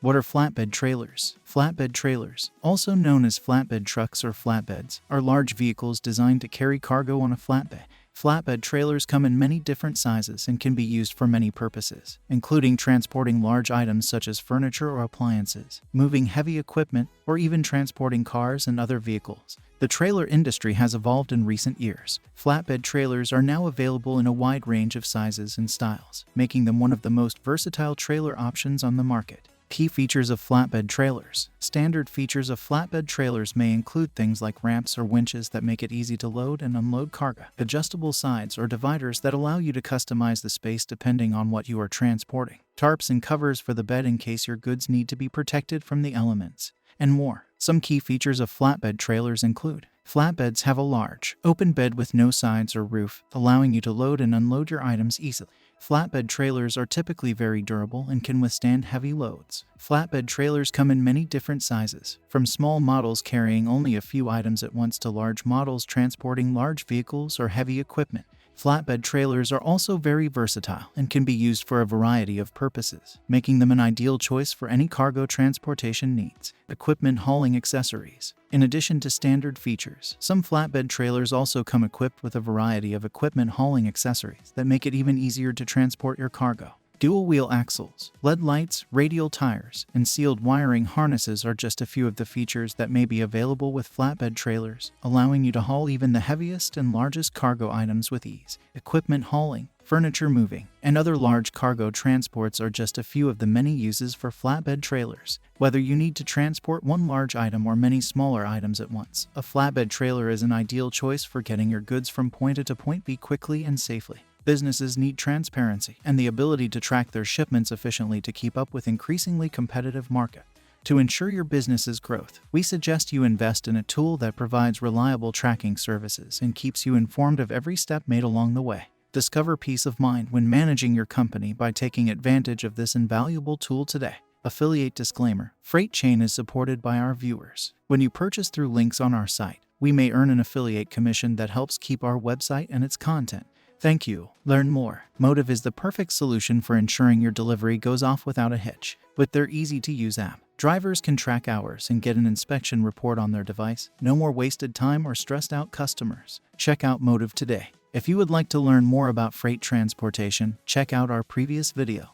What are flatbed trailers? Flatbed trailers, also known as flatbed trucks or flatbeds, are large vehicles designed to carry cargo on a flatbed. Flatbed trailers come in many different sizes and can be used for many purposes, including transporting large items such as furniture or appliances, moving heavy equipment, or even transporting cars and other vehicles. The trailer industry has evolved in recent years. Flatbed trailers are now available in a wide range of sizes and styles, making them one of the most versatile trailer options on the market. Key features of flatbed trailers. Standard features of flatbed trailers may include things like ramps or winches that make it easy to load and unload cargo, adjustable sides or dividers that allow you to customize the space depending on what you are transporting, tarps and covers for the bed in case your goods need to be protected from the elements, and more. Some key features of flatbed trailers include: flatbeds have a large, open bed with no sides or roof, allowing you to load and unload your items easily. Flatbed trailers are typically very durable and can withstand heavy loads. Flatbed trailers come in many different sizes, from small models carrying only a few items at once to large models transporting large vehicles or heavy equipment. Flatbed trailers are also very versatile and can be used for a variety of purposes, making them an ideal choice for any cargo transportation needs. Equipment hauling accessories. In addition to standard features, some flatbed trailers also come equipped with a variety of equipment hauling accessories that make it even easier to transport your cargo. Dual-wheel axles, LED lights, radial tires, and sealed wiring harnesses are just a few of the features that may be available with flatbed trailers, allowing you to haul even the heaviest and largest cargo items with ease. Equipment hauling, furniture moving, and other large cargo transports are just a few of the many uses for flatbed trailers. Whether you need to transport one large item or many smaller items at once, a flatbed trailer is an ideal choice for getting your goods from point A to point B quickly and safely. Businesses need transparency and the ability to track their shipments efficiently to keep up with increasingly competitive market. To ensure your business's growth, we suggest you invest in a tool that provides reliable tracking services and keeps you informed of every step made along the way. Discover peace of mind when managing your company by taking advantage of this invaluable tool today. Affiliate disclaimer: Frate Chain is supported by our viewers. When you purchase through links on our site, we may earn an affiliate commission that helps keep our website and its content. Thank you. Learn more. Motive is the perfect solution for ensuring your delivery goes off without a hitch. With their easy-to-use app, drivers can track hours and get an inspection report on their device. No more wasted time or stressed-out customers. Check out Motive today. If you would like to learn more about freight transportation, check out our previous video.